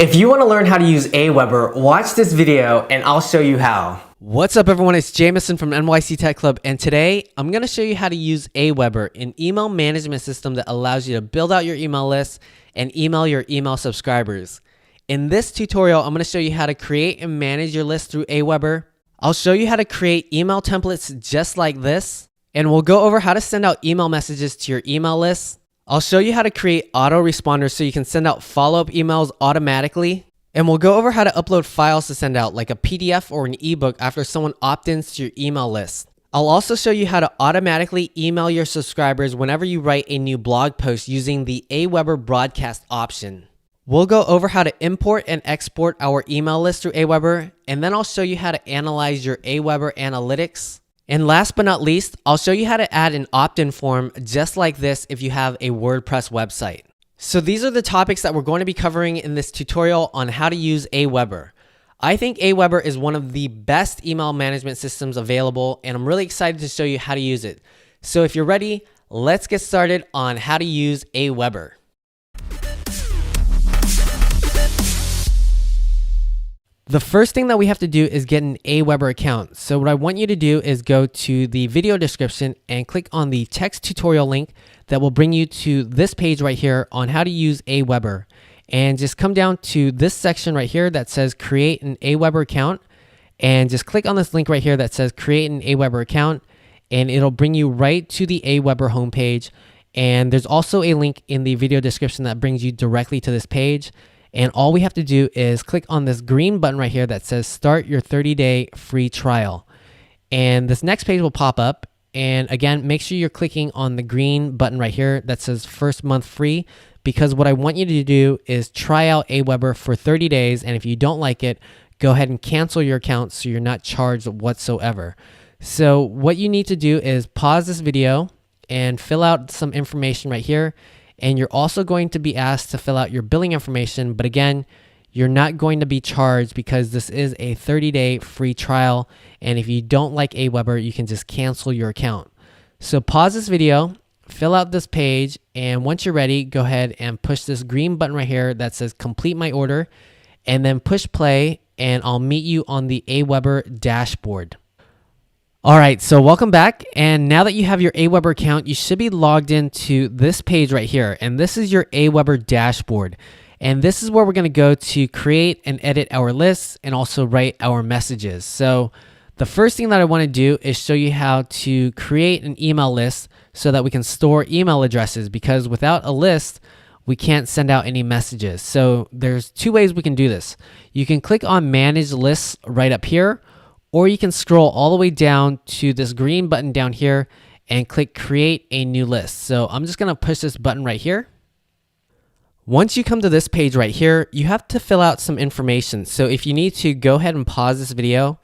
If you want to learn how to use Aweber, watch this video and I'll show you how. What's up everyone, it's Jameson from NYC Tech Club, and today I'm going to show you how to use Aweber, an email management system that allows you to build out your email list and email your email subscribers. In this tutorial, I'm going to show you how to create and manage your list through Aweber. I'll show you how to create email templates just like this, and we'll go over how to send out email messages to your email list. I'll show you how to create autoresponders so you can send out follow-up emails automatically. And we'll go over how to upload files to send out, like a PDF or an ebook, after someone opt-ins to your email list. I'll also show you how to automatically email your subscribers whenever you write a new blog post using the Aweber broadcast option. We'll go over how to import and export our email list through Aweber, and then I'll show you how to analyze your Aweber analytics. And last but not least, I'll show you how to add an opt-in form just like this if you have a WordPress website. So these are the topics that we're going to be covering in this tutorial on how to use Aweber. I think Aweber is one of the best email management systems available, and I'm really excited to show you how to use it. So if you're ready, let's get started on how to use Aweber. The first thing that we have to do is get an Aweber account. So what I want you to do is go to the video description and click on the text tutorial link that will bring you to this page right here on how to use Aweber. And just come down to this section right here that says create an Aweber account, and just click on this link right here that says create an Aweber account, and it'll bring you right to the Aweber homepage. And there's also a link in the video description that brings you directly to this page. And all we have to do is click on this green button right here that says start your 30-day free trial. And this next page will pop up. And again, make sure you're clicking on the green button right here that says first month free, because what I want you to do is try out Aweber for 30 days. And if you don't like it, go ahead and cancel your account so you're not charged whatsoever. So what you need to do is pause this video and fill out some information right here. And you're also going to be asked to fill out your billing information. But again, you're not going to be charged because this is a 30-day free trial. And if you don't like Aweber, you can just cancel your account. So pause this video, fill out this page, and once you're ready, go ahead and push this green button right here that says complete my order, and then push play, and I'll meet you on the Aweber dashboard. All right, so welcome back. And now that you have your Aweber account, you should be logged into this page right here. And this is your Aweber dashboard. And this is where we're going to go to create and edit our lists and also write our messages. So the first thing that I want to do is show you how to create an email list so that we can store email addresses, because without a list, we can't send out any messages. So there's two ways we can do this. You can click on manage lists right up here, or you can scroll all the way down to this green button down here and click create a new list. So I'm just going to push this button right here. Once you come to this page right here, you have to fill out some information. So if you need to, go ahead and pause this video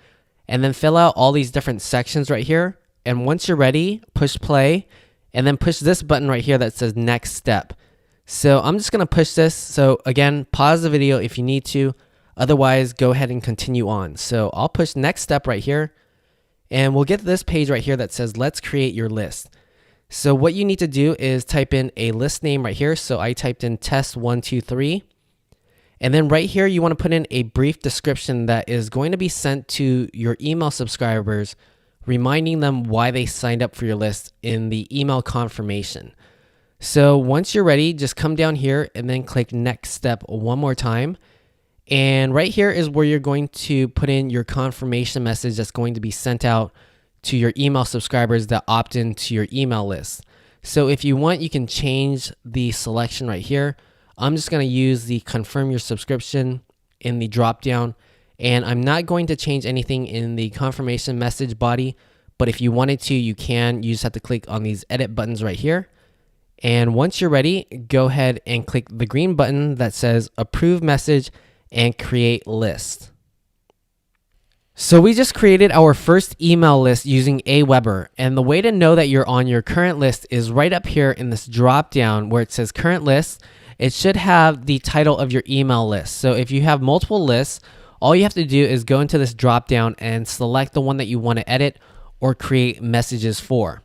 and then fill out all these different sections right here. And once you're ready, push play and then push this button right here that says next step. So I'm just going to push this. So again, pause the video if you need to. Otherwise, go ahead and continue on. So I'll push next step right here, and we'll get to this page right here that says, let's create your list. So what you need to do is type in a list name right here. So I typed in test123. And then right here, you want to put in a brief description that is going to be sent to your email subscribers, reminding them why they signed up for your list in the email confirmation. So once you're ready, just come down here and then click next step one more time. And right here is where you're going to put in your confirmation message that's going to be sent out to your email subscribers that opt into your email list. So if you want, you can change the selection right here. I'm just going to use the confirm your subscription in the drop down, and I'm not going to change anything in the confirmation message body, but if you wanted to, you can. You just have to click on these edit buttons right here. And once you're ready, go ahead and click the green button that says approve message and create list. So we just created our first email list using Aweber, and the way to know that you're on your current list is right up here in this drop down where it says current list. It should have the title of your email list. So if you have multiple lists, all you have to do is go into this drop down and select the one that you want to edit or create messages for.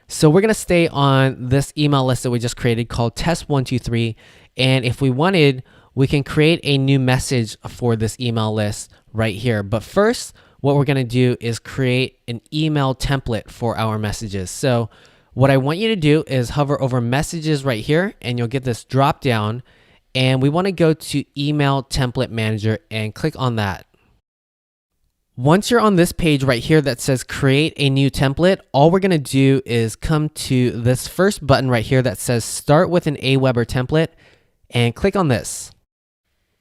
So we're going to stay on this email list that we just created called test123, and if we wanted, we can create a new message for this email list right here. But first, what we're going to do is create an email template for our messages. So what I want you to do is hover over messages right here, and you'll get this drop down, and we want to go to email template manager and click on that. Once you're on this page right here that says create a new template, all we're going to do is come to this first button right here that says start with an Aweber template and click on this.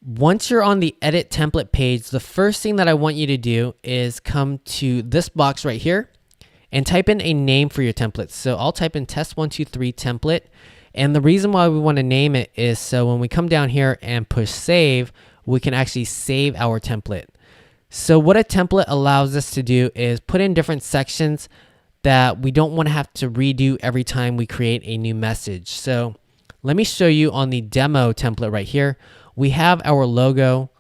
Once you're on the edit template page, the first thing that I want you to do is come to this box right here and type in a name for your template. So I'll type in test123 template. And the reason why we want to name it is so when we come down here and push save, we can actually save our template. So what a template allows us to do is put in different sections that we don't want to have to redo every time we create a new message. So let me show you on the demo template right here. We have our logo,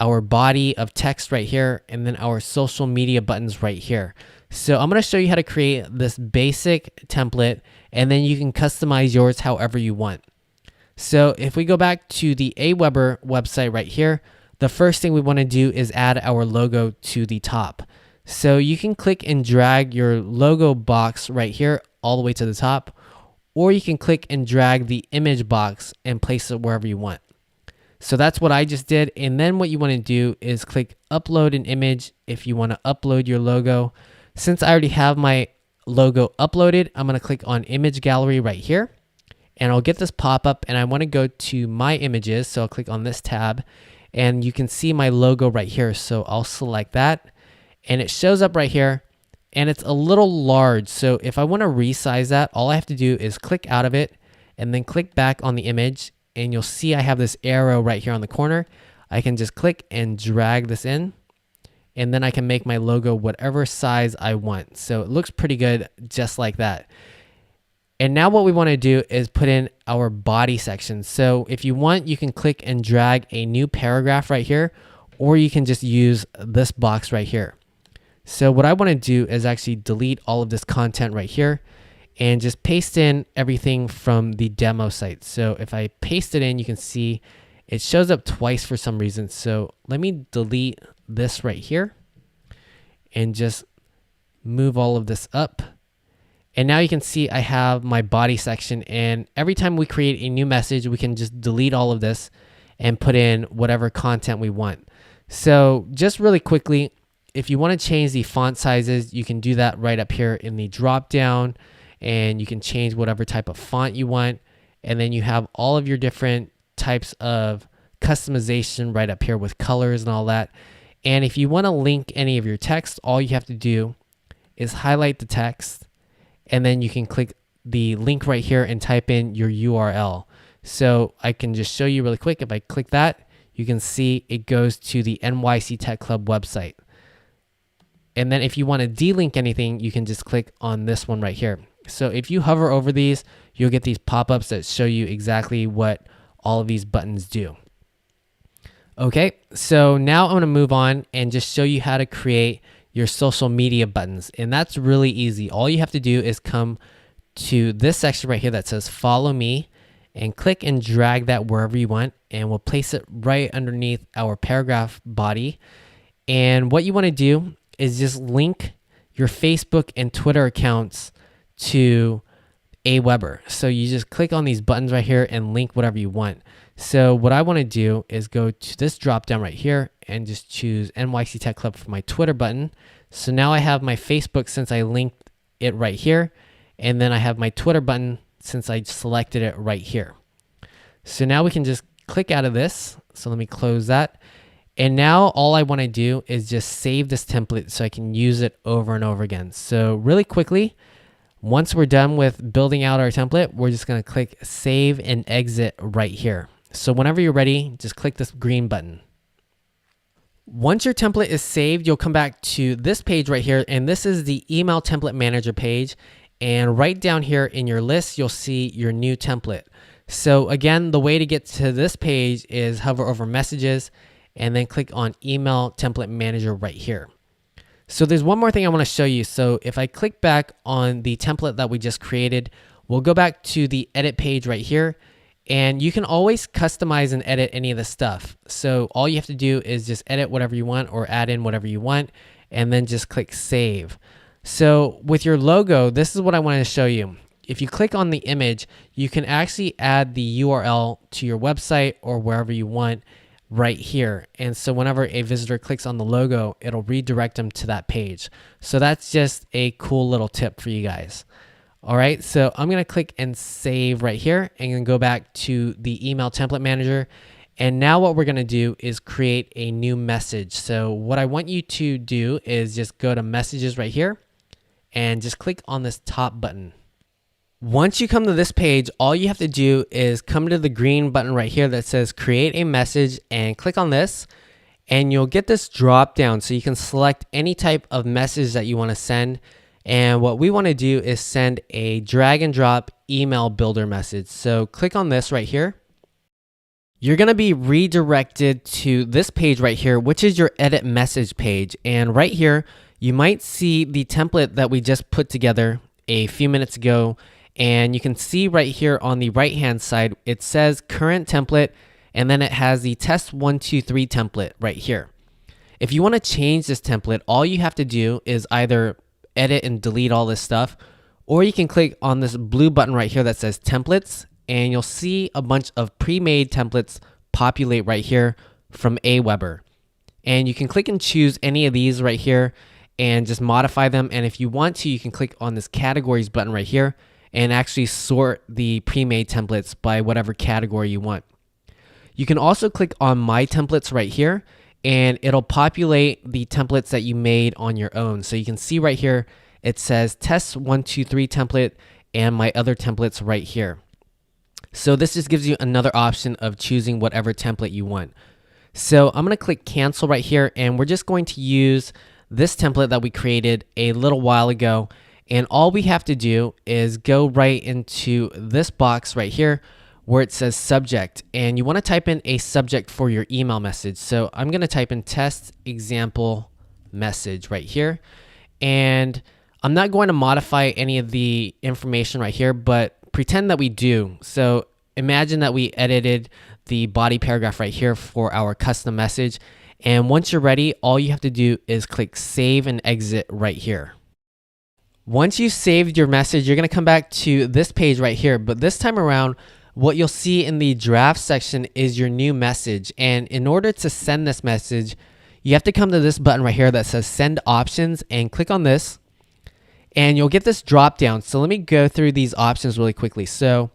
our body of text right here, and then our social media buttons right here. So I'm going to show you how to create this basic template, and then you can customize yours however you want. So if we go back to the Aweber website right here, the first thing we want to do is add our logo to the top. So you can click and drag your logo box right here all the way to the top, or you can click and drag the image box and place it wherever you want. So that's what I just did. And then what you want to do is click upload an image if you want to upload your logo. Since I already have my logo uploaded, I'm going to click on image gallery right here, and I'll get this pop up, and I want to go to my images. So I'll click on this tab, and you can see my logo right here. So I'll select that, and it shows up right here, and it's a little large. So if I want to resize that, all I have to do is click out of it and then click back on the image, and you'll see I have this arrow right here on the corner. I can just click and drag this in, and then I can make my logo whatever size I want. So it looks pretty good just like that. And now what we want to do is put in our body section. So if you want, you can click and drag a new paragraph right here, or you can just use this box right here. So what I want to do is actually delete all of this content right here and just paste in everything from the demo site. So if I paste it in, you can see it shows up twice for some reason. So let me delete this right here and just move all of this up. And now you can see I have my body section, and every time we create a new message, we can just delete all of this and put in whatever content we want. So just really quickly, if you want to change the font sizes, you can do that right up here in the drop down, and you can change whatever type of font you want. And then you have all of your different types of customization right up here with colors and all that. And if you want to link any of your text, all you have to do is highlight the text, and then you can click the link right here and type in your URL. So I can just show you really quick. If I click that, you can see it goes to the NYC Tech Club website. And then if you want to delink anything, you can just click on this one right here. So if you hover over these, you'll get these pop-ups that show you exactly what all of these buttons do. Okay, so now I'm going to move on and just show you how to create your social media buttons. And that's really easy. All you have to do is come to this section right here that says follow me, and click and drag that wherever you want, and we'll place it right underneath our paragraph body. And what you want to do is just link your Facebook and Twitter accounts to Aweber. So you just click on these buttons right here and link whatever you want. So what I want to do is go to this drop down right here and just choose NYC Tech Club for my Twitter button. So now I have my Facebook since I linked it right here, and then I have my Twitter button since I selected it right here. So now we can just click out of this. So let me close that. And now all I want to do is just save this template so I can use it over and over again. So really quickly, once we're done with building out our template, we're just going to click save and exit right here. So whenever you're ready, just click this green button. Once your template is saved, you'll come back to this page right here, and this is the email template manager page. And right down here in your list, you'll see your new template. So again, the way to get to this page is hover over messages and then click on email template manager right here. So there's one more thing I want to show you. So if I click back on the template that we just created, we'll go back to the edit page right here, And you can always customize and edit any of the stuff. So all you have to do is just edit whatever you want or add in whatever you want, and then just click save. So with your logo, this is what I wanted to show you. If you click on the image, you can actually add the URL to your website or wherever you want right here. And so whenever a visitor clicks on the logo, it'll redirect them to that page. So that's just a cool little tip for you guys. All right, so I'm gonna click and save right here and then go back to the email template manager. And now what we're gonna do is create a new message. So what I want you to do is just go to messages right here and just click on this top button. Once you come to this page, all you have to do is come to the green button right here that says create a message and click on this, and you'll get this drop down so you can select any type of message that you want to send. And what we want to do is send a drag and drop email builder message. So click on this right here. You're going to be redirected to this page right here, which is your edit message page. And right here, you might see the template that we just put together a few minutes ago. And you can see right here on the right hand side, it says current template, and then it has the test 1, 2, 3 template right here. If you want to change this template, all you have to do is either edit and delete all this stuff, or you can click on this blue button right here that says templates, and you'll see a bunch of pre-made templates populate right here from Aweber. And you can click and choose any of these right here and just modify them. And if you want to, you can click on this categories button right here and actually sort the pre-made templates by whatever category you want. You can also click on my templates right here, and it'll populate the templates that you made on your own. So you can see right here, it says test 1, 2, 3 template and my other templates right here. So this just gives you another option of choosing whatever template you want. So I'm gonna click cancel right here, and we're just going to use this template that we created a little while ago. And all we have to do is go right into this box right here where it says subject, and you want to type in a subject for your email message. So I'm going to type in test example message right here, and I'm not going to modify any of the information right here, but pretend that we do. So imagine that we edited the body paragraph right here for our custom message, and once you're ready, all you have to do is click save and exit right here. Once you've saved your message, you're going to come back to this page right here, but this time around, what you'll see in the draft section is your new message. And in order to send this message, you have to come to this button right here that says send options and click on this, and you'll get this drop down. So let me go through these options really quickly. So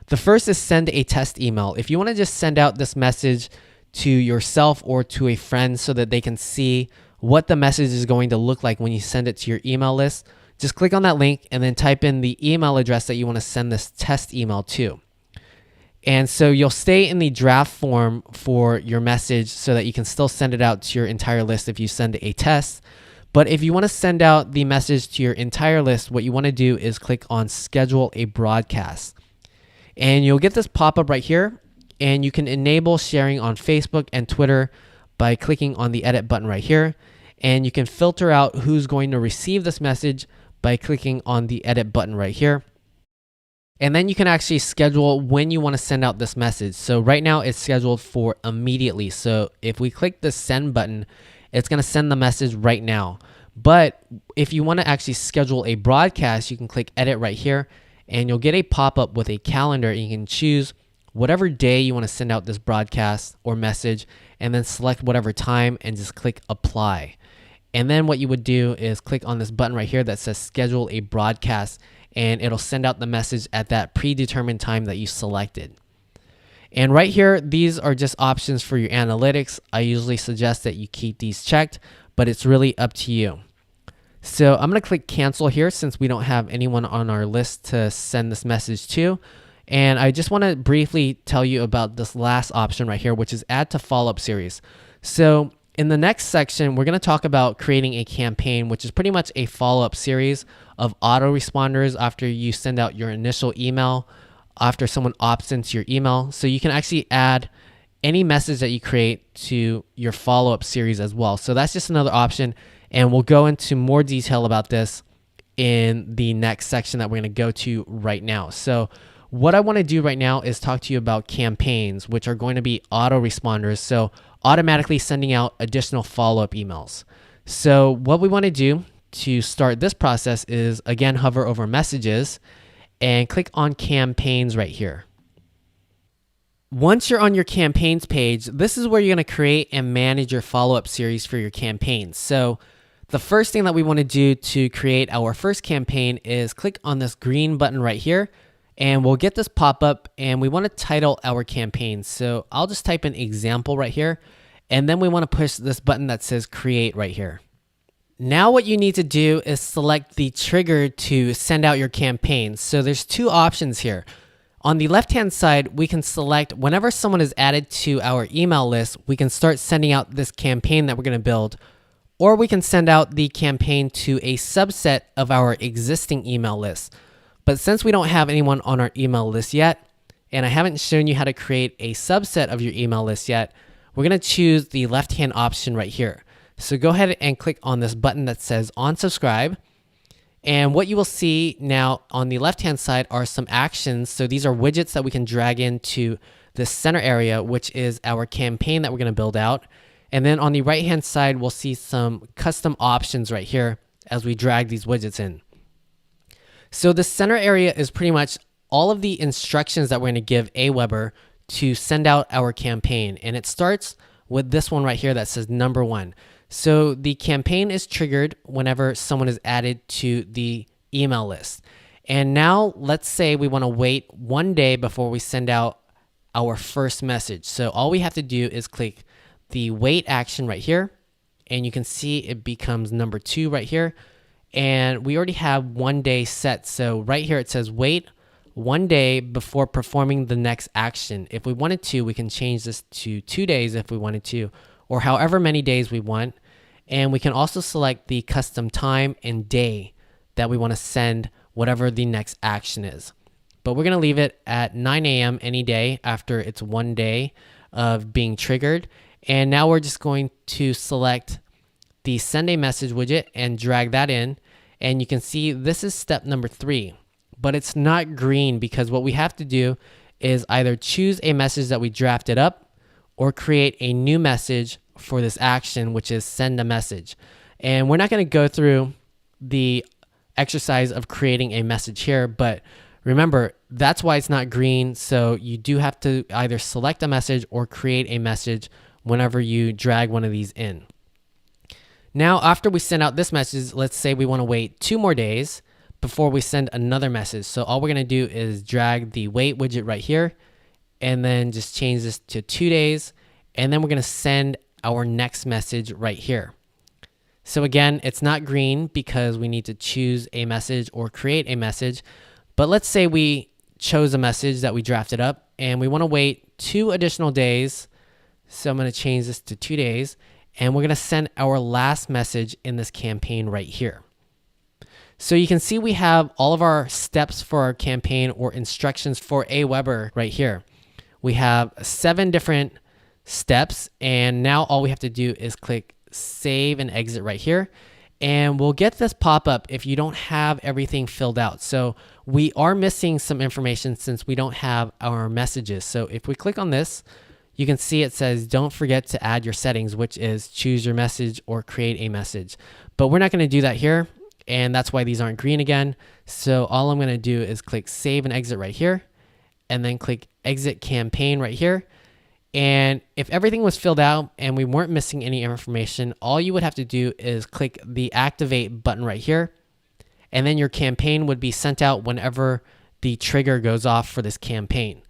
the first is send a test email. If you want to just send out this message to yourself or to a friend so that they can see what the message is going to look like when you send it to your email list, just click on that link and then type in the email address that you want to send this test email to. And so you'll stay in the draft form for your message so that you can still send it out to your entire list if you send a test. But if you want to send out the message to your entire list, what you want to do is click on schedule a broadcast. And you'll get this pop-up right here, and you can enable sharing on Facebook and Twitter by clicking on the edit button right here. And you can filter out who's going to receive this message by clicking on the edit button right here. And then you can actually schedule when you want to send out this message. So right now it's scheduled for immediately. So if we click the send button, it's going to send the message right now. But if you want to actually schedule a broadcast, you can click edit right here, and you'll get a pop-up with a calendar. And you can choose whatever day you want to send out this broadcast or message, and then select whatever time and just click apply. And then what you would do is click on this button right here that says schedule a broadcast, and it'll send out the message at that predetermined time that you selected. And right here, these are just options for your analytics. I usually suggest that you keep these checked, but it's really up to you. So I'm going to click cancel here since we don't have anyone on our list to send this message to. And I just want to briefly tell you about this last option right here, which is add to follow-up series. So in the next section, we're going to talk about creating a campaign, which is pretty much a follow-up series of autoresponders after you send out your initial email, after someone opts into your email. So you can actually add any message that you create to your follow-up series as well. So that's just another option, and we'll go into more detail about this in the next section that we're going to go to right now. So What I want to do right now is talk to you about campaigns, which are going to be autoresponders. So automatically sending out additional follow-up emails. So what we want to do to start this process is, again, hover over messages and click on campaigns right here. Once you're on your campaigns page, this is where you're going to create and manage your follow-up series for your campaigns. So the first thing that we want to do to create our first campaign is click on this green button right here, and we'll get this pop up, and we want to title our campaign. So I'll just type in example right here, and then we want to push this button that says create right here. Now what you need to do is select the trigger to send out your campaign. So there's two options here. On the left-hand side, we can select whenever someone is added to our email list, we can start sending out this campaign that we're going to build, or we can send out the campaign to a subset of our existing email list. But since we don't have anyone on our email list yet, and I haven't shown you how to create a subset of your email list yet, we're going to choose the left-hand option right here. So go ahead and click on this button that says unsubscribe. And what you will see now on the left-hand side are some actions. So these are widgets that we can drag into the center area, which is our campaign that we're going to build out. And then on the right-hand side, we'll see some custom options right here as we drag these widgets in. So the center area is pretty much all of the instructions that we're going to give Aweber to send out our campaign. And it starts with this one right here that says number 1. So the campaign is triggered whenever someone is added to the email list. And now let's say we want to wait 1 day before we send out our first message. So all we have to do is click the wait action right here, and you can see it becomes number 2 right here. And we already have 1 day set. So right here it says wait 1 day before performing the next action. If we wanted to, we can change this to 2 days if we wanted to, or however many days we want. And we can also select the custom time and day that we want to send whatever the next action is. But we're going to leave it at 9 a.m. any day after it's 1 day of being triggered. And now we're just going to select the send a message widget and drag that in. And you can see this is step number 3, but it's not green because what we have to do is either choose a message that we drafted up or create a new message for this action, which is send a message. And we're not going to go through the exercise of creating a message here, but remember, that's why it's not green. So you do have to either select a message or create a message whenever you drag one of these in. Now, after we send out this message, let's say we want to wait 2 more days before we send another message. So all we're going to do is drag the wait widget right here and then just change this to 2 days. And then we're going to send our next message right here. So again, it's not green because we need to choose a message or create a message. But let's say we chose a message that we drafted up and we want to wait 2 additional days. So I'm going to change this to 2 days, and we're going to send our last message in this campaign right here. So you can see we have all of our steps for our campaign or instructions for Aweber right here. We have 7 different steps, and now all we have to do is click save and exit right here, and we'll get this pop up if you don't have everything filled out. So we are missing some information since we don't have our messages. So if we click on this, you can see it says don't forget to add your settings, which is choose your message or create a message. But we're not going to do that here, and that's why these aren't green again. So all I'm going to do is click save and exit right here, and then click exit campaign right here. And if everything was filled out and we weren't missing any information, all you would have to do is click the activate button right here. And then your campaign would be sent out whenever the trigger goes off for this campaign.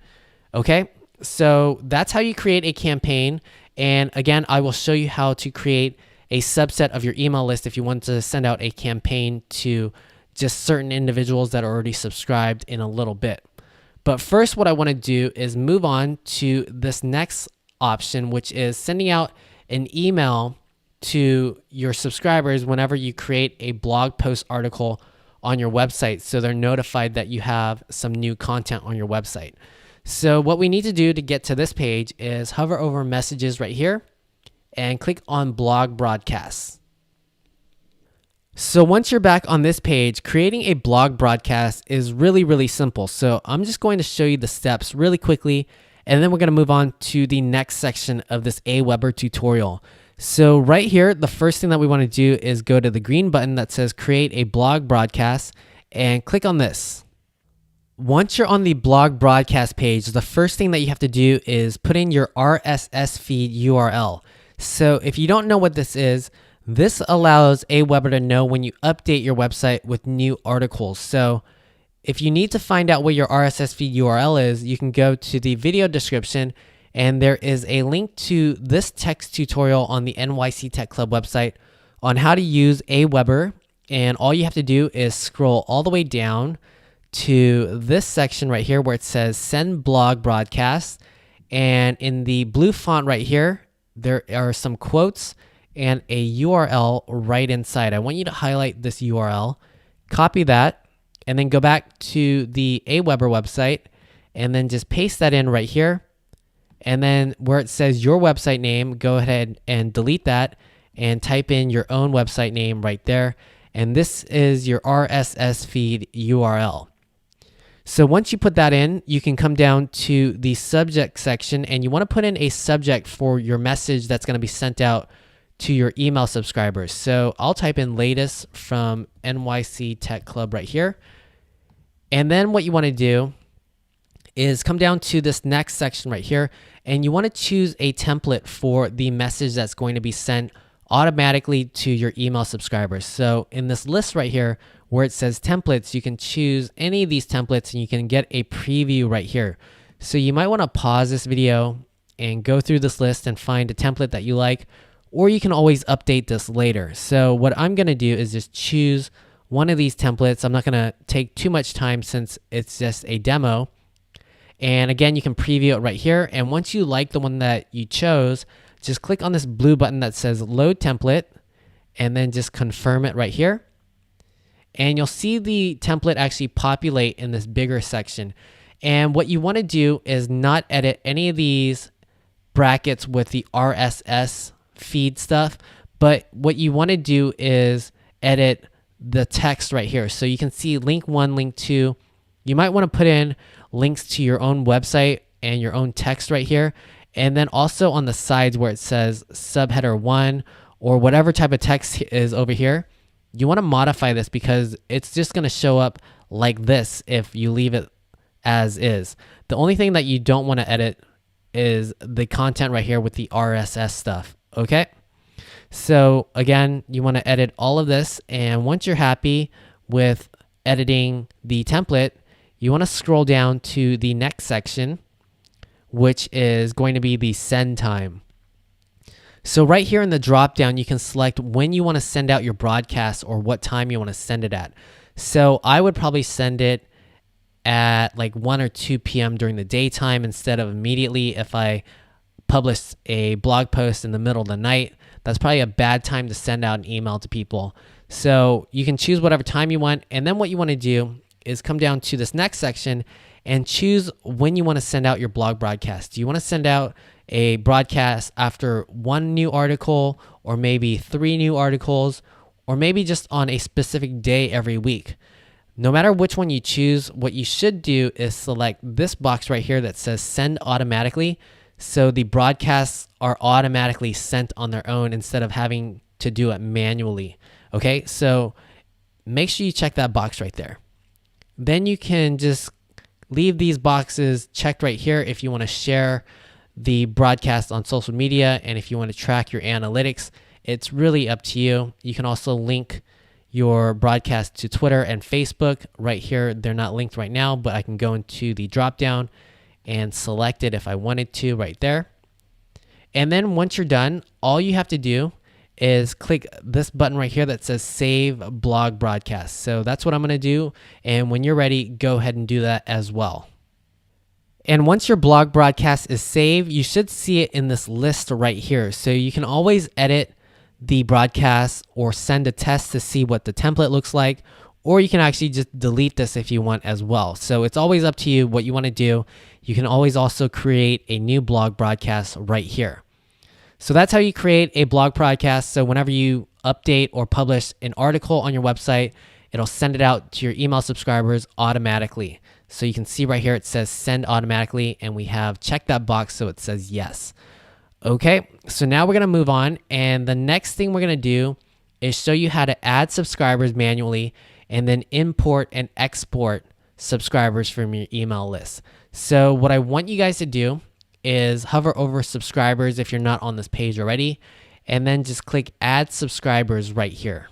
Okay, so that's how you create a campaign. And again, I will show you how to create a subset of your email list if you want to send out a campaign to just certain individuals that are already subscribed in a little bit. But first, what I want to do is move on to this next option, which is sending out an email to your subscribers whenever you create a blog post article on your website, so they're notified that you have some new content on your website. So what we need to do to get to this page is hover over messages right here and click on blog broadcasts. So once you're back on this page, creating a blog broadcast is really, really simple. So I'm just going to show you the steps really quickly, and then we're going to move on to the next section of this Aweber tutorial. So right here, the first thing that we want to do is go to the green button that says create a blog broadcast and click on this. Once you're on the blog broadcast page, the first thing that you have to do is put in your RSS feed URL. So if you don't know what this allows Aweber to know when you update your website with new articles. So if you need to find out what your RSS feed URL is, you can go to the video description, and there is a link to this text tutorial on the NYC Tech Club website on how to use Aweber. And all you have to do is scroll all the way down to this section right here where it says send blog broadcast. And in the blue font right here, there are some quotes and a URL right inside. I want you to highlight this URL, copy that, and then go back to the Aweber website and then just paste that in right here. And then where it says your website name, go ahead and delete that and type in your own website name right there. And this is your RSS feed URL. So once you put that in, you can come down to the subject section, and you want to put in a subject for your message that's going to be sent out to your email subscribers. So I'll type in latest from NYC Tech Club right here. And then what you want to do is come down to this next section right here, and you want to choose a template for the message that's going to be sent automatically to your email subscribers. So in this list right here where it says templates, you can choose any of these templates and you can get a preview right here. So you might want to pause this video and go through this list and find a template that you like, or you can always update this later. So what I'm going to do is just choose one of these templates. I'm not going to take too much time since it's just a demo. And again, you can preview it right here. And once you like the one that you chose, just click on this blue button that says load template and then just confirm it right here. And you'll see the template actually populate in this bigger section. And what you want to do is not edit any of these brackets with the RSS feed stuff, but what you want to do is edit the text right here. So you can see link 1, link 2. You might want to put in links to your own website and your own text right here. And then also on the sides where it says subheader 1 or whatever type of text is over here, you want to modify this because it's just going to show up like this if you leave it as is. The only thing that you don't want to edit is the content right here with the RSS stuff. Okay. So again, you want to edit all of this. And once you're happy with editing the template, you want to scroll down to the next section, which is going to be the send time. So right here in the drop down, you can select when you want to send out your broadcast or what time you want to send it at. So I would probably send it at like 1 or 2 p.m. during the daytime instead of immediately. If I publish a blog post in the middle of the night, that's probably a bad time to send out an email to people. So you can choose whatever time you want. And then what you want to do is come down to this next section and choose when you want to send out your blog broadcast. Do you want to send out a broadcast after 1 new article, or maybe 3 new articles, or maybe just on a specific day every week? No matter which one you choose, what you should do is select this box right here that says send automatically. So the broadcasts are automatically sent on their own instead of having to do it manually. Okay, so make sure you check that box right there. Then you can just leave these boxes checked right here if you want to share the broadcast on social media and if you want to track your analytics. It's really up to you. You can also link your broadcast to Twitter and Facebook right here. They're not linked right now, but I can go into the drop down and select it if I wanted to right there. And then once you're done, all you have to do is click this button right here that says save blog broadcast. So that's what I'm going to do. And when you're ready, go ahead and do that as well. And once your blog broadcast is saved, you should see it in this list right here. So you can always edit the broadcast or send a test to see what the template looks like, or you can actually just delete this if you want as well. So it's always up to you what you want to do. You can always also create a new blog broadcast right here. So that's how you create a blog broadcast. So whenever you update or publish an article on your website, it'll send it out to your email subscribers automatically. So you can see right here, it says send automatically, and we have checked that box so it says yes. Okay, so now we're gonna move on, and the next thing we're gonna do is show you how to add subscribers manually and then import and export subscribers from your email list. So what I want you guys to do is hover over subscribers if you're not on this page already, and then just click add subscribers right here.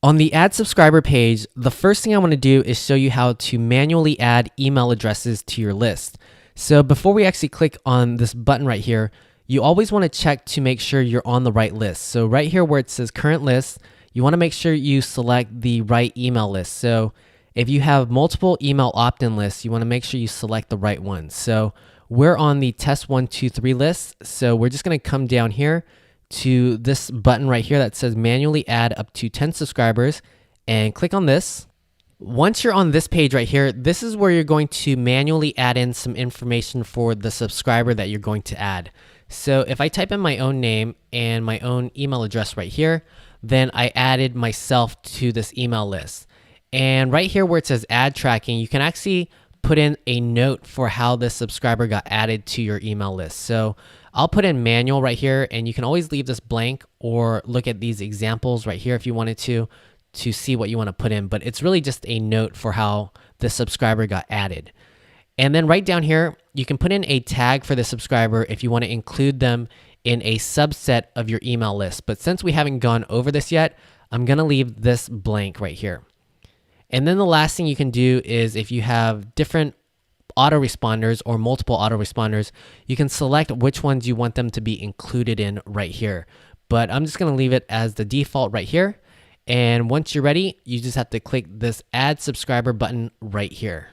On the add subscriber page, the first thing I want to do is show you how to manually add email addresses to your list. So before we actually click on this button right here, you always want to check to make sure you're on the right list. So right here where it says current list, you want to make sure you select the right email list. So if you have multiple email opt-in lists, you want to make sure you select the right one. So we're on the test 1, 2, 3 list. So we're just going to come down here to this button right here that says manually add up to 10 subscribers and click on this. Once you're on this page right here, this is where you're going to manually add in some information for the subscriber that you're going to add. So if I type in my own name and my own email address right here, then I added myself to this email list. And right here where it says add tracking, you can actually put in a note for how this subscriber got added to your email list. So I'll put in manual right here, and you can always leave this blank or look at these examples right here if you wanted to see what you want to put in. But it's really just a note for how the subscriber got added. And then right down here, you can put in a tag for the subscriber if you want to include them in a subset of your email list. But since we haven't gone over this yet, I'm going to leave this blank right here. And then the last thing you can do is if you have different autoresponders or multiple autoresponders, you can select which ones you want them to be included in right here. But I'm just going to leave it as the default right here. And once you're ready, you just have to click this add subscriber button right here.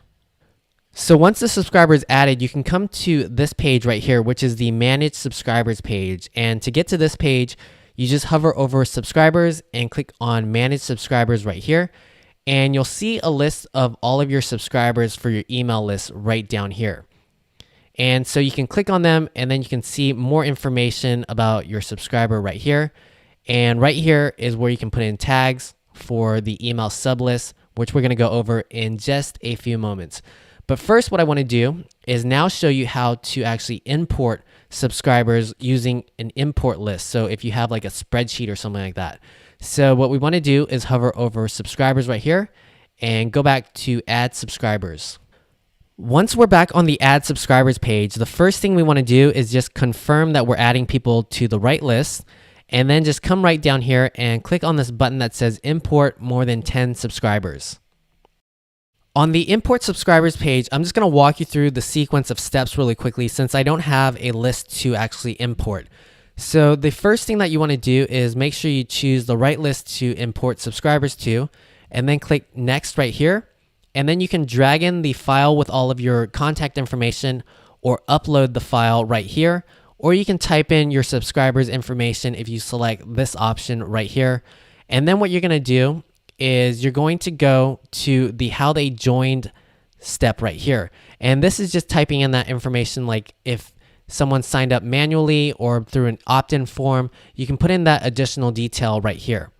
So once the subscriber is added, you can come to this page right here, which is the manage subscribers page. And to get to this page, you just hover over subscribers and click on manage subscribers right here. And you'll see a list of all of your subscribers for your email list right down here. And so you can click on them, and then you can see more information about your subscriber right here. And right here is where you can put in tags for the email sublist, which we're going to go over in just a few moments. But first, what I want to do is now show you how to actually import subscribers using an import list. So if you have like a spreadsheet or something like that. So what we want to do is hover over subscribers right here and go back to add subscribers. Once we're back on the add subscribers page, the first thing we want to do is just confirm that we're adding people to the right list, and then just come right down here and click on this button that says import more than 10 subscribers. On the import subscribers page, I'm just going to walk you through the sequence of steps really quickly since I don't have a list to actually import. So the first thing that you want to do is make sure you choose the right list to import subscribers to, and then click next right here. And then you can drag in the file with all of your contact information or upload the file right here. Or you can type in your subscribers information if you select this option right here. And then what you're going to do is you're going to go to the how they joined step right here. And this is just typing in that information, like if someone signed up manually or through an opt-in form, you can put in that additional detail right here.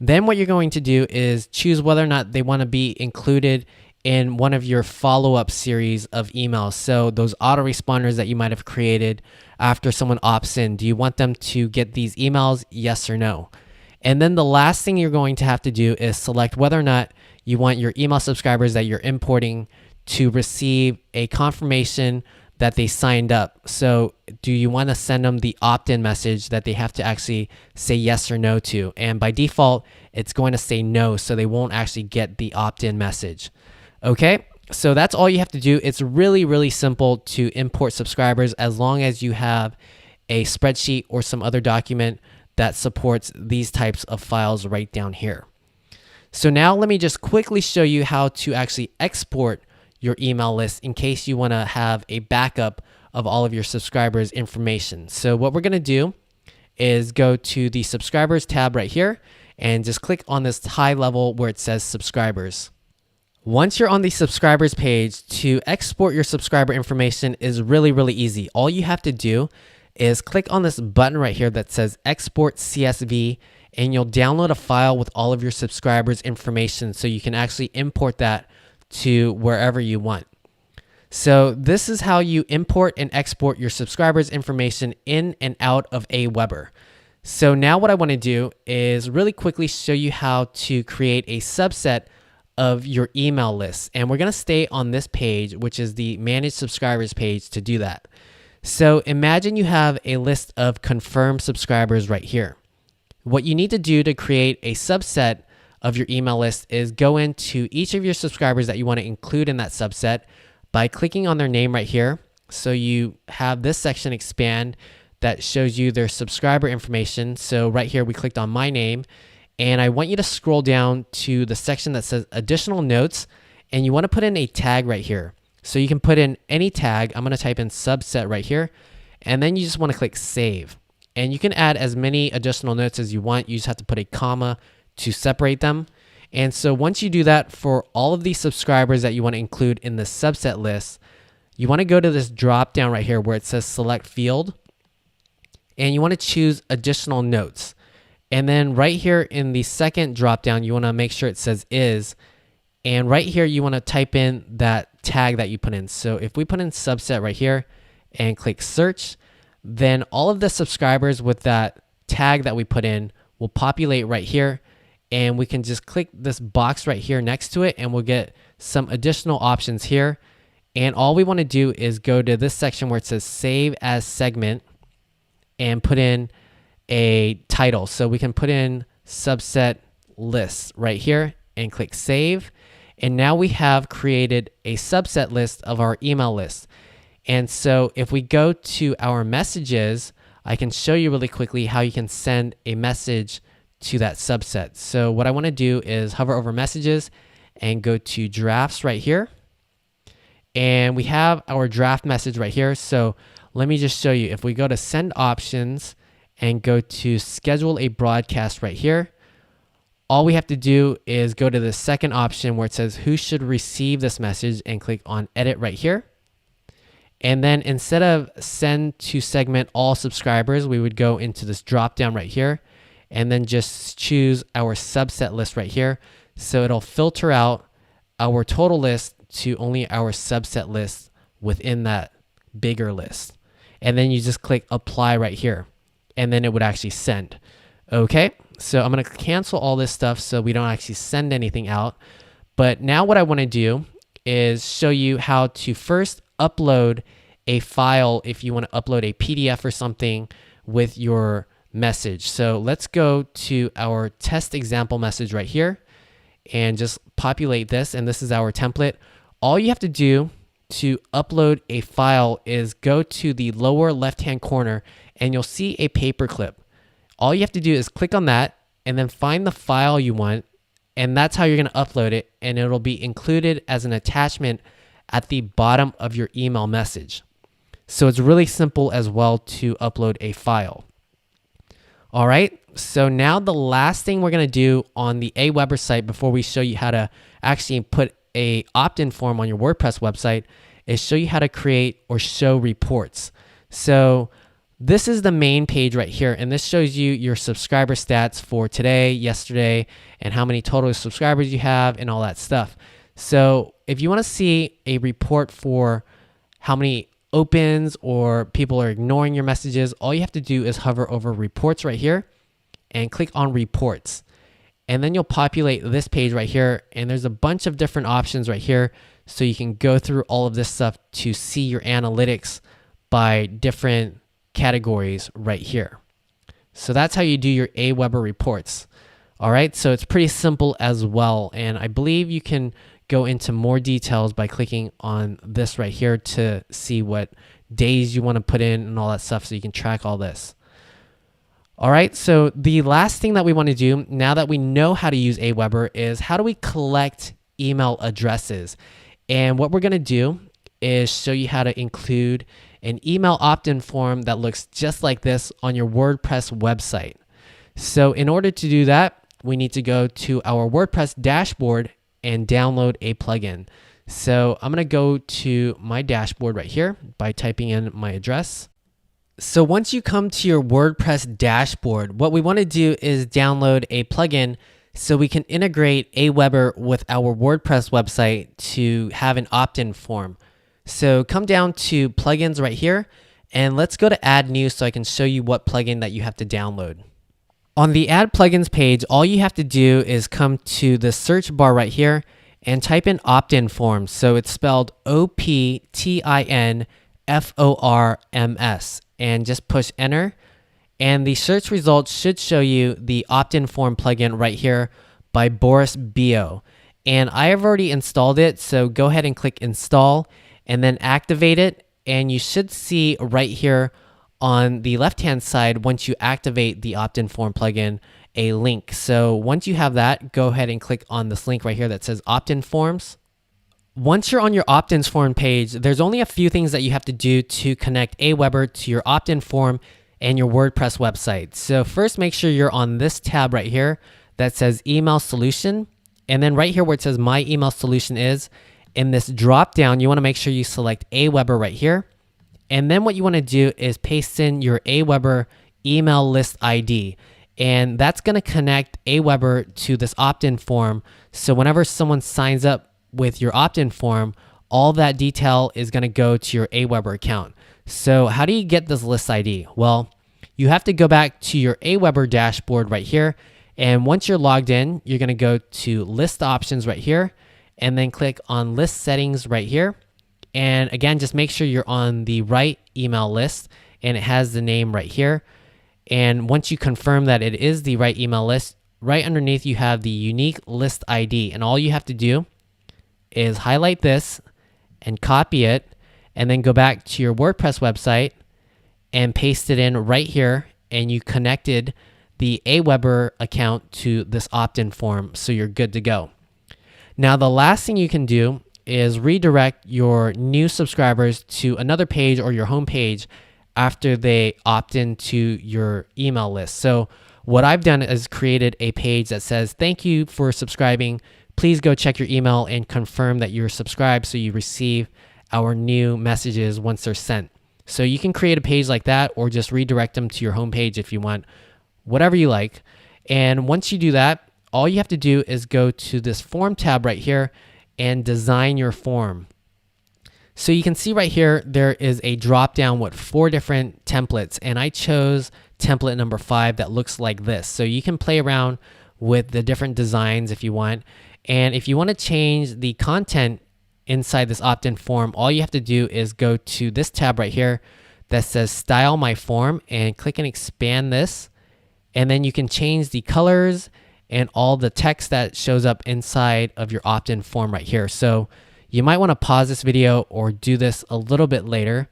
Then what you're going to do is choose whether or not they want to be included in one of your follow-up series of emails. So those autoresponders that you might have created after someone opts in, do you want them to get these emails? Yes or no? And then the last thing you're going to have to do is select whether or not you want your email subscribers that you're importing to receive a confirmation that they signed up. So do you want to send them the opt-in message that they have to actually say yes or no to? And by default, it's going to say no, so they won't actually get the opt-in message. Okay, so that's all you have to do. It's really, really simple to import subscribers as long as you have a spreadsheet or some other document that supports these types of files right down here. So now let me just quickly show you how to actually export your email list in case you want to have a backup of all of your subscribers' information. So what we're going to do is go to the subscribers tab right here and just click on this high level where it says subscribers. Once you're on the subscribers page, to export your subscriber information is really, really easy. All you have to do is click on this button right here that says export CSV, and you'll download a file with all of your subscribers' information so you can actually import that to wherever you want. So this is how you import and export your subscribers' information in and out of Aweber. So now what I want to do is really quickly show you how to create a subset of your email list. And we're going to stay on this page, which is the Manage Subscribers page, to do that. So imagine you have a list of confirmed subscribers right here. What you need to do to create a subset of your email list is go into each of your subscribers that you want to include in that subset by clicking on their name right here. So you have this section expand that shows you their subscriber information. So right here, we clicked on my name, and I want you to scroll down to the section that says additional notes, and you want to put in a tag right here. So you can put in any tag. I'm going to type in subset right here, and then you just want to click save. And you can add as many additional notes as you want. You just have to put a comma to separate them. And so once you do that for all of these subscribers that you want to include in the subset list, you want to go to this drop down right here where it says select field, and you want to choose additional notes. And then right here in the second drop down, you want to make sure it says is, and right here you want to type in that tag that you put in. So if we put in subset right here and click search, then all of the subscribers with that tag that we put in will populate right here, and we can just click this box right here next to it, and we'll get some additional options here. And all we want to do is go to this section where it says save as segment and put in a title. So we can put in subset lists right here and click save. And now we have created a subset list of our email list. And so if we go to our messages, I can show you really quickly how you can send a message to that subset. So what I want to do is hover over messages and go to drafts right here. And we have our draft message right here. So let me just show you. If we go to send options and go to schedule a broadcast right here, all we have to do is go to the second option where it says who should receive this message and click on edit right here. And then instead of send to segment all subscribers, we would go into this drop down right here and then just choose our subset list right here. So it'll filter out our total list to only our subset list within that bigger list. And then you just click apply right here, and then it would actually send. Okay, so I'm going to cancel all this stuff so we don't actually send anything out. But now what I want to do is show you how to first upload a file if you want to upload a PDF or something with your message. So let's go to our test example message right here and just populate this. And this is our template. All you have to do to upload a file is go to the lower left-hand corner and you'll see a paperclip. All you have to do is click on that and then find the file you want, and that's how you're going to upload it, and it'll be included as an attachment at the bottom of your email message. So it's really simple as well to upload a file. All right, so now the last thing we're going to do on the Aweber site before we show you how to actually put a opt-in form on your WordPress website is show you how to create or show reports. So this is the main page right here, and this shows you your subscriber stats for today, yesterday, and how many total subscribers you have and all that stuff. So if you want to see a report for how many opens or people are ignoring your messages, all you have to do is hover over reports right here and click on reports. And then you'll populate this page right here, and there's a bunch of different options right here. So you can go through all of this stuff to see your analytics by different categories right here. So that's how you do your Aweber reports. All right, so it's pretty simple as well. And I believe you can go into more details by clicking on this right here to see what days you want to put in and all that stuff so you can track all this. All right, so the last thing that we want to do now that we know how to use Aweber is how do we collect email addresses? And what we're going to do is show you how to include an email opt-in form that looks just like this on your WordPress website. So in order to do that, we need to go to our WordPress dashboard and download a plugin. So I'm going to go to my dashboard right here by typing in my address. So once you come to your WordPress dashboard, what we want to do is download a plugin so we can integrate Aweber with our WordPress website to have an opt-in form. So come down to plugins right here, and let's go to add new so I can show you what plugin that you have to download. On the add plugins page, all you have to do is come to the search bar right here and type in opt-in forms. So it's spelled OPTINFORMS, and just push enter. And the search results should show you the opt-in form plugin right here by Boris Bio. And I have already installed it, so go ahead and click install and then activate it. And you should see right here on the left-hand side, once you activate the opt-in form plugin, a link. So once you have that, go ahead and click on this link right here that says opt-in forms. Once you're on your opt-ins form page, there's only a few things that you have to do to connect Aweber to your opt-in form and your WordPress website. So first, make sure you're on this tab right here that says email solution. And then right here where it says my email solution is, in this drop down, you want to make sure you select Aweber right here. And then what you want to do is paste in your Aweber email list ID. And that's going to connect Aweber to this opt-in form. So whenever someone signs up with your opt-in form, all that detail is going to go to your Aweber account. So how do you get this list ID? Well, you have to go back to your Aweber dashboard right here. And once you're logged in, you're going to go to list options right here and then click on list settings right here. And again, just make sure you're on the right email list and it has the name right here. And once you confirm that it is the right email list, right underneath you have the unique list ID. And all you have to do is highlight this and copy it and then go back to your WordPress website and paste it in right here, and you connected the Aweber account to this opt-in form, so you're good to go. Now the last thing you can do is redirect your new subscribers to another page or your home page after they opt into your email list. So what I've done is created a page that says, thank you for subscribing. Please go check your email and confirm that you're subscribed so you receive our new messages once they're sent. So you can create a page like that or just redirect them to your homepage if you want, whatever you like. And once you do that, all you have to do is go to this form tab right here and design your form. So you can see right here, there is a drop down with 4 different templates, and I chose template number 5 that looks like this. So you can play around with the different designs if you want. And if you want to change the content inside this opt-in form, all you have to do is go to this tab right here that says Style My Form and click and expand this. And then you can change the colors and all the text that shows up inside of your opt-in form right here. So you might want to pause this video or do this a little bit later.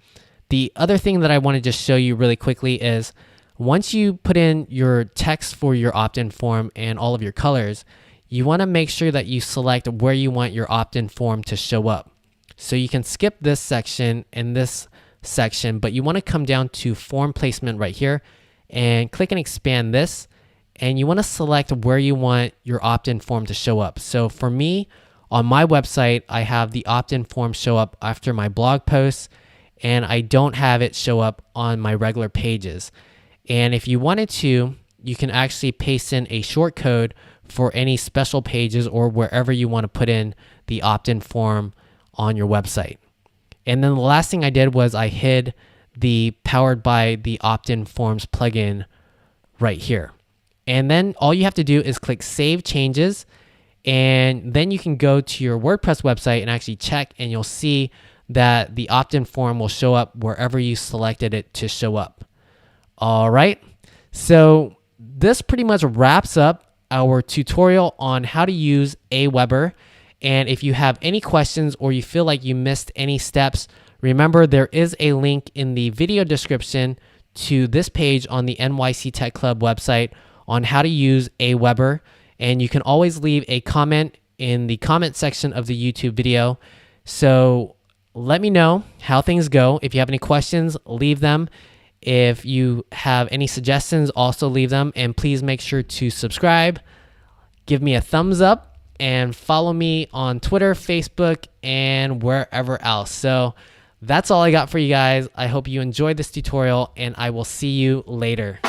The other thing that I want to just show you really quickly is once you put in your text for your opt-in form and all of your colors, you want to make sure that you select where you want your opt-in form to show up. So you can skip this section and this section, but you want to come down to form placement right here and click and expand this. And you want to select where you want your opt-in form to show up. So for me, on my website, I have the opt-in form show up after my blog posts, and I don't have it show up on my regular pages. And if you wanted to, you can actually paste in a short code for any special pages or wherever you want to put in the opt-in form on your website. And then the last thing I did was I hid the powered by the opt-in forms plugin right here. And then all you have to do is click Save Changes, and then you can go to your WordPress website and actually check, and you'll see that the opt-in form will show up wherever you selected it to show up. All right, so this pretty much wraps up our tutorial on how to use Aweber. And if you have any questions or you feel like you missed any steps, remember there is a link in the video description to this page on the NYC Tech Club website on how to use Aweber. And you can always leave a comment in the comment section of the YouTube video. So let me know how things go. If you have any questions, leave them. If you have any suggestions, also leave them. And please make sure to subscribe, give me a thumbs up, and follow me on Twitter, Facebook, and wherever else. So That's all I got for you guys. I hope you enjoyed this tutorial, and I will see you later.